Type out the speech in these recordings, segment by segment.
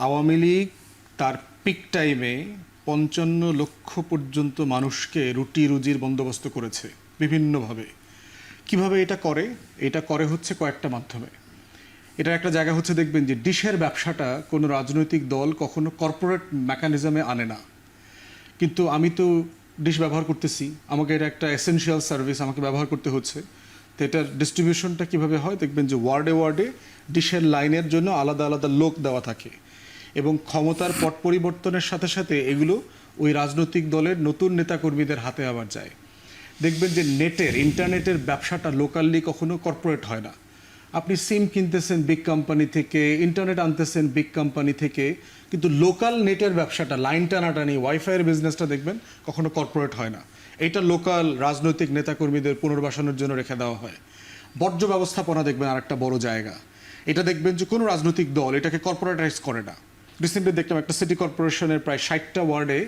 আওয়ামী লীগ তার পিক টাইমে ৫৫ লক্ষ পর্যন্ত মানুষকে রুটি রুজির বন্দোবস্ত করেছে বিভিন্নভাবে। কিভাবে এটা করে? এটা করে হচ্ছে কয়েকটা মাধ্যমে। এটার একটা জায়গা হচ্ছে, দেখবেন যে ডিশের ব্যবসাটা কোনো রাজনৈতিক দল কখনো কর্পোরেট মেকানিজমে আনে না। কিন্তু আমি তো ডিশ ব্যবহার করতেছি, আমাকে এটা একটা এসেনশিয়াল সার্ভিস, আমাকে ব্যবহার করতে হচ্ছে। তো এটার ডিস্ট্রিবিউশনটা কীভাবে হয়? দেখবেন যে ওয়ার্ডে ওয়ার্ডে ডিশের লাইনের জন্য আলাদা আলাদা লোক দেওয়া থাকে, এবং ক্ষমতার পট পরিবর্তনের সাথে সাথে এগুলো ওই রাজনৈতিক দলের নতুন নেতাকর্মীদের হাতে আবার যায়। দেখবেন যে ইন্টারনেটের ব্যবসাটা লোকালি কখনো কর্পোরেট হয় না। আপনি সিম কিনতেছেন বিগ কোম্পানি থেকে, ইন্টারনেট আনতেছেন বিগ কোম্পানি থেকে, কিন্তু লোকাল নেটের ব্যবসাটা, লাইন টানাটানি, ওয়াইফাইয়ের বিজনেসটা দেখবেন কখনো কর্পোরেট হয় না। এটা লোকাল রাজনৈতিক নেতাকর্মীদের পুনর্বাসনের জন্য রেখে দেওয়া হয়। বর্জ্য ব্যবস্থাপনা দেখবেন আরেকটা বড় জায়গা। এটা দেখবেন যে কোনো রাজনৈতিক দল এটাকে কর্পোরেটাইজ করে না। রিসেন্টলি দেখলাম একটা সিটি কর্পোরেশনের প্রায় ৬০টা ওয়ার্ডে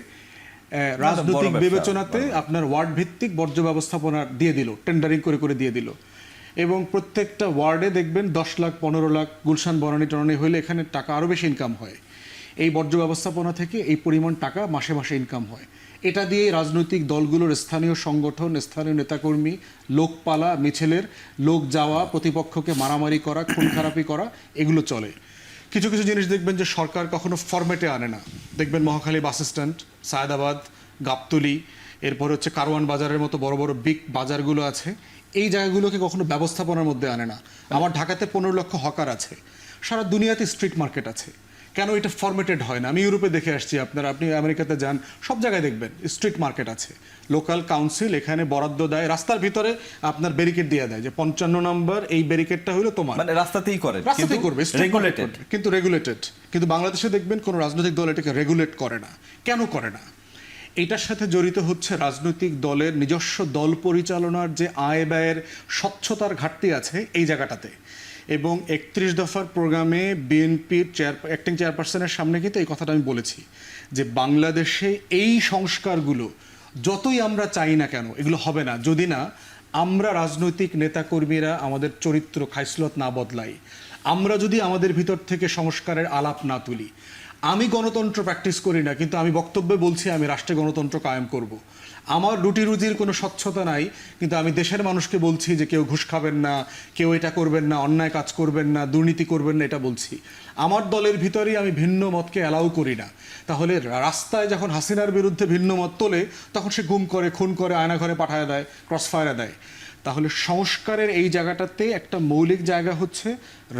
রাজনৈতিক বিবেচনাতে আপনার ওয়ার্ড ভিত্তিক বর্জ্য ব্যবস্থাপনা দিয়ে দিল, টেন্ডারিং করে করে দিয়ে দিল। এবং প্রত্যেকটা ওয়ার্ডে দেখবেন ১০ লাখ ১৫ লাখ গুলশান বনানী টনানি হইলে এখানে টাকা আরও বেশি ইনকাম হয়। এই বর্জ্য ব্যবস্থাপনা থেকে এই পরিমাণ টাকা মাসে মাসে ইনকাম হয়। এটা দিয়ে রাজনৈতিক দলগুলোর স্থানীয় সংগঠন, স্থানীয় নেতাকর্মী, লোকপালা মিছিলের লোক যাওয়া, প্রতিপক্ষকে মারামারি করা, খুন খারাপি করা, এগুলো চলে। কিছু কিছু জিনিস দেখবেন যে সরকার কখনো ফরম্যাটে আনে না। দেখবেন মহাখালী বাস স্ট্যান্ড, সায়দাবাদ, গাবতলী, এরপর হচ্ছে কারওয়ান বাজারের মতো বড় বড় বিগ বাজারগুলো আছে, এই জায়গাগুলোকে কখনো ব্যবস্থাপনার মধ্যে আনে না। আমার ঢাকাতে ১৫ লক্ষ হকার আছে, সারা দুনিয়াতে স্ট্রিট মার্কেট আছে, কেন এটা ফরম্যাটেড হয় না? আমি ইউরোপে দেখে আসছি, আপনি আমেরিকাতে যান, সব জায়গায় দেখবেন স্ট্রিট মার্কেট আছে। লোকাল কাউন্সিল এখানে বরাদ্দ দেয়, রাস্তার ভিতরে আপনার ব্যারিকেড দিয়ে দেয় যে ৫৫ নম্বর এই ব্যারিকেডটা হলো তোমার, মানে রাস্তাতেই করে, রাস্তাতেই করবে, রেগুলেটেড, কিন্তু রেগুলেটেড। কিন্তু বাংলাদেশে দেখবেন কোনো রাজনৈতিক দল এটাকে রেগুলেট করে না। কেন করে না? এটার সাথে জড়িত হচ্ছে রাজনৈতিক দলের নিজস্ব দল পরিচালনার যে আয় ব্যয়ের স্বচ্ছতার ঘাটতি আছে এই জায়গাটাতে। এবং ৩১ দফার প্রোগ্রামে বিএনপির অ্যাক্টিং চেয়ারপারসনের সামনে কিন্তু এই কথাটা আমি বলেছি যে বাংলাদেশে এই সংস্কারগুলো যতই আমরা চাই না কেন এগুলো হবে না যদি না আমরা রাজনৈতিক নেতাকর্মীরা আমাদের চরিত্র খাইসলত না বদলাই, আমরা যদি আমাদের ভিতর থেকে সংস্কারের আলাপ না তুলি। আমি গণতন্ত্র প্র্যাকটিস করি না, কিন্তু আমি বক্তব্যে বলছি আমি রাষ্ট্রে গণতন্ত্র কায়েম করব। আমার রুটি রুজির কোনো স্বচ্ছতা নাই, কিন্তু আমি দেশের মানুষকে বলছি যে কেউ ঘুষ খাবেন না, কেউ এটা করবেন না, অন্যায় কাজ করবেন না, দুর্নীতি করবেন না, এটা বলছি। আমার দলের ভিতরেই আমি ভিন্ন মতকে অ্যালাউ করি না। তাহলে রাস্তায় যখন হাসিনার বিরুদ্ধে ভিন্ন মত তোলে তখন সে গুম করে, খুন করে, আয়নাঘরে পাঠায় দেয়, ক্রসফায়ারে দেয়। তাহলে সংস্কারের এই জায়গাটাতে একটা মৌলিক জায়গা হচ্ছে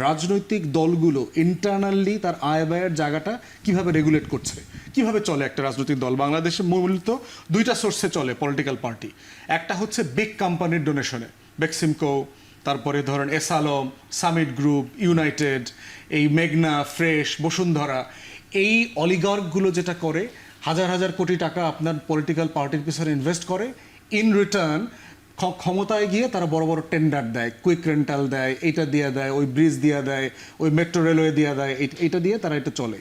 রাজনৈতিক দলগুলো ইন্টারনালি তার আয় ব্যয়ের জায়গাটা কিভাবে রেগুলেট করছে, কিভাবে চলে একটা রাজনৈতিক দল। বাংলাদেশে মূলত দুইটা সোর্সে চলে পলিটিক্যাল পার্টি। একটা হচ্ছে বিগ কোম্পানির ডোনেশনে, বেক্সিমকো, তারপরে ধরেন S Alam, summit group, United, এই মেঘনা, ফ্রেশ, বসুন্ধরা, এই অলিগার্কগুলো যেটা করে হাজার হাজার কোটি টাকা আপনার পলিটিক্যাল পার্টির পিছনে ইনভেস্ট করে, ইন রিটার্ন ক্ষমতায় গিয়ে তারা বড় বড় টেন্ডার দেয়, কুইক রেন্টাল দেয়, এইটা দিয়ে দেয়, ওই ব্রিজ দিয়ে দেয়, ওই মেট্রো রেলওয়ে দিয়ে দেয়, এইটা দিয়ে তারা এটা চলে।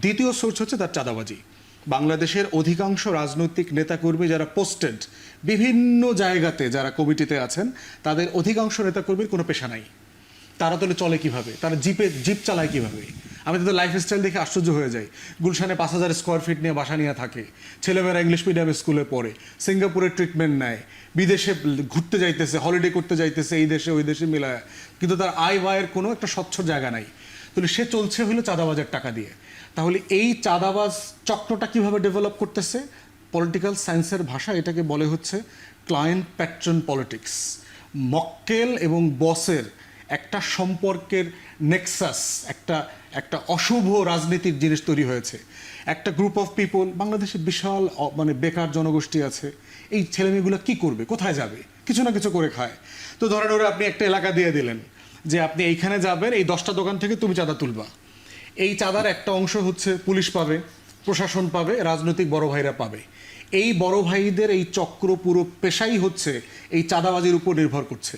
দ্বিতীয় সোর্স হচ্ছে তার চাঁদাবাজি। বাংলাদেশের অধিকাংশ রাজনৈতিক নেতাকর্মী যারা পোস্টেড বিভিন্ন জায়গাতে, যারা কমিটিতে আছেন, তাদের অধিকাংশ নেতাকর্মীর কোনো পেশা নাই। তারা তাহলে চলে কিভাবে? তারা জিপ চালায় কিভাবে? আমি তাদের লাইফস্টাইল দেখে আশ্চর্য হয়ে যাই। গুলশানে ৫,০০০ স্কোয়ার ফিট নিয়ে বাসা নিয়ে থাকে, ছেলেমেয়েরা ইংলিশ মিডিয়াম স্কুলে পড়ে, সিঙ্গাপুরের ট্রিটমেন্ট নেয়, বিদেশে ঘুরতে যাইতেছে, হলিডে করতে যাইতেছে, এই দেশে ওই দেশে মিলায়, কিন্তু তার আয় ব্যয়ের কোনো একটা স্বচ্ছ জায়গা নাই। তাহলে সে চলছে হলো চাঁদাবাজের টাকা দিয়ে। তাহলে এই চাঁদাবাজ চক্রটা কিভাবে ডেভেলপ করতেছে? পলিটিক্যাল সায়েন্সের ভাষা এটাকে বলে হচ্ছে ক্লায়েন্ট প্যাট্রন পলিটিক্স। মক্কেল এবং বসের একটা সম্পর্কের নেক্সাস, একটা অশুভ রাজনীতির জিনিস তৈরি হয়েছে। একটা গ্রুপ অফ পিপল, বাংলাদেশে বিশাল মানে বেকার জনগোষ্ঠী আছে, এই ছেলেমেয়েগুলো কি করবে, কোথায় যাবে? কিছু না কিছু করে খায়। তো ধরেন ওরা আপনি একটা এলাকা দিয়ে দিলেন যে আপনি এইখানে যাবেন, এই 10টা দোকান থেকে তুমি চাঁদা তুলবা। এই চাঁদার একটা অংশ হচ্ছে পুলিশ পাবে, প্রশাসন পাবে, রাজনৈতিক বড় ভাইরা পাবে। এই বড় ভাইদের এই চক্র পুরো পেশাই হচ্ছে এই চাঁদাবাজির উপর নির্ভর করছে।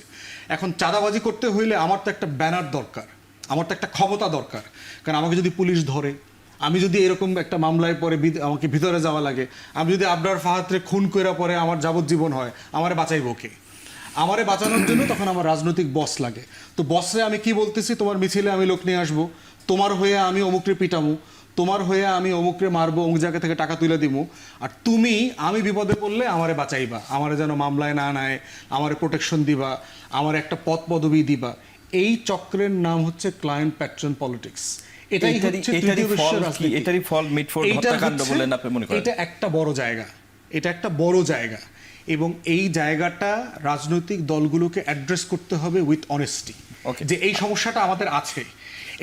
এখন চাঁদাবাজি করতে হইলে আমার তো একটা ব্যানার দরকার, আমার তো একটা ক্ষমতা দরকার। কারণ আমাকে যদি পুলিশ ধরে, আমি যদি এরকম একটা মামলায় পরে আমাকে ভিতরে যাওয়া লাগে, আমি যদি আবরার ফাহাদরে খুন করে পরে আমার যাবজ্জীবন হয়, আমারে বাঁচাইব কে? আমারে বাঁচানোর জন্য তখন আমার রাজনৈতিক বস লাগে। তো বসরে আমি কি বলতেছি, তোমার মিছিলে আমি লোক নিয়ে আসবো, তোমার হয়ে আমি অমুকরে পিটামু, তোমার হয়ে আমি অমুকরে মারবো, অমুক জায়গা থেকে টাকা তুলে দিব, আর তুমি আমি বিপদে পড়লে আমারে বাঁচাইবা, আমারে যেন মামলায় না নেয়, আমারে প্রোটেকশন দিবা, আমার একটা পদ পদবি দিবা। এই চক্রের নাম হচ্ছে ক্লায়েন্ট প্যাট্রন পলিটিক্স। এটাই হচ্ছে তৃতীয় বিশ্বের রাজনীতি। এটারই ফল মিটফোর্ড হত্যাকাণ্ড বলেন আপনি মনে করেন? এটা একটা বড় জায়গা, এটা একটা বড় জায়গা, এবং এই জায়গাটা রাজনৈতিক দলগুলোকে অ্যাড্রেস করতে হবে উইথ অনেস্টি, যে এই সমস্যাটা আমাদের আছে,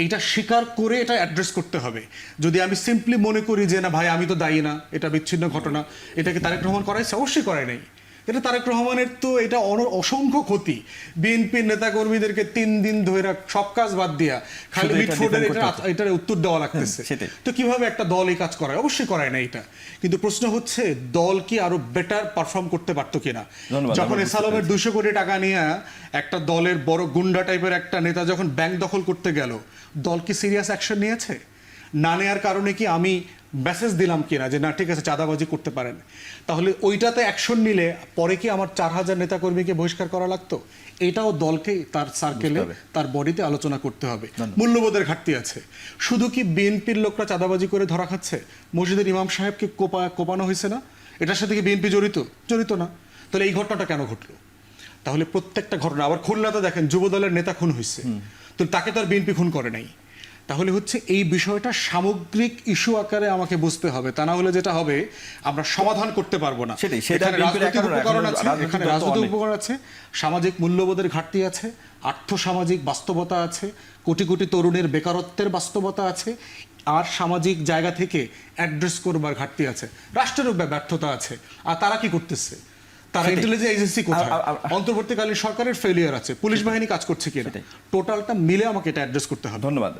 এইটা স্বীকার করে এটা অ্যাড্রেস করতে হবে। যদি আমি সিম্পলি মনে করি যে না ভাই আমি তো দায়ী না, এটা বিচ্ছিন্ন ঘটনা, এটাকে তারেক রহমান করাইছে, অবশ্যই করায় নাই, এটা তারেক রহমানের তো এটা অসংখ্য ক্ষতি, বিএনপির নেতাকর্মীদেরকে 3 দিন ধরে সব কাজ বাদ দিয়া খালি মিটফোর্ডের এটার উত্তর দেওয়া লাগতেছে। তো কিভাবে একটা দল এই কাজ করায়? অবশ্যই করায় না এটা। কিন্তু প্রশ্ন হচ্ছে দল কি আরো বেটার পারফর্ম করতে পারতো কিনা। যখন এসালামের 200 কোটি টাকা নিয়ে একটা দলের বড় গুন্ডা টাইপের একটা নেতা যখন ব্যাংক দখল করতে গেল, দল কি সিরিয়াস অ্যাকশন নিয়েছে? না নেওয়ার কারণে কি আমি মেসেজ দিলাম কিনা যে না ঠিক আছে চাঁদাবাজি করতে পারেন? তাহলে ওইটাতে অ্যাকশন নিলে পরে কি আমার 4000 নেতাকর্মীকে বহিষ্কার করা লাগতো? এটাও দলকে তার সার্কেলে তার বডিতে আলোচনা করতে হবে। মূল্যবোধের ঘাটতি আছে। শুধু কি বিএনপির লোকরা চাঁদাবাজি করে ধরা খাচ্ছে? মসজিদের ইমাম সাহেবকে কোপানো হয়েছে না? এটার সাথে কি বিএনপি জড়িত না? তাহলে এই ঘটনাটা কেন ঘটলো? তাহলে প্রত্যেকটা ঘটনা, আবার খুলনাতে দেখেন যুবদলের নেতা খুন হয়েছে, তো তাকে তো আর বিএনপি খুন করে নাই। তাহলে হচ্ছে এই বিষয়টা সামগ্রিক ইস্যু আকারে আমাকে বুঝতে হবে, তা না হলে যেটা হবে আমরা সমাধান করতে পারবো না। এখানে রাজনৈতিক উপকরণ আছে, সামাজিক মূল্যবোধের ঘাটতি আছে, আর্থসামাজিক বাস্তবতা আছে, কোটি কোটি তরুণের বেকারত্বের বাস্তবতা আছে, আর সামাজিক জায়গা থেকে অ্যাড্রেস করবার ঘাটতি আছে, রাষ্ট্রেরও ব্যর্থতা আছে। আর তারা কি করতেছে? তারা ইন্টেলিজেন্স এজেন্সি কোথায়? অন্তর্বর্তীকালীন সরকারের ফেলিয়ার আছে, পুলিশ বাহিনী কাজ করছে কিনা, টোটালটা মিলে আমাকে এটা অ্যাড্রেস করতে হবে। ধন্যবাদ।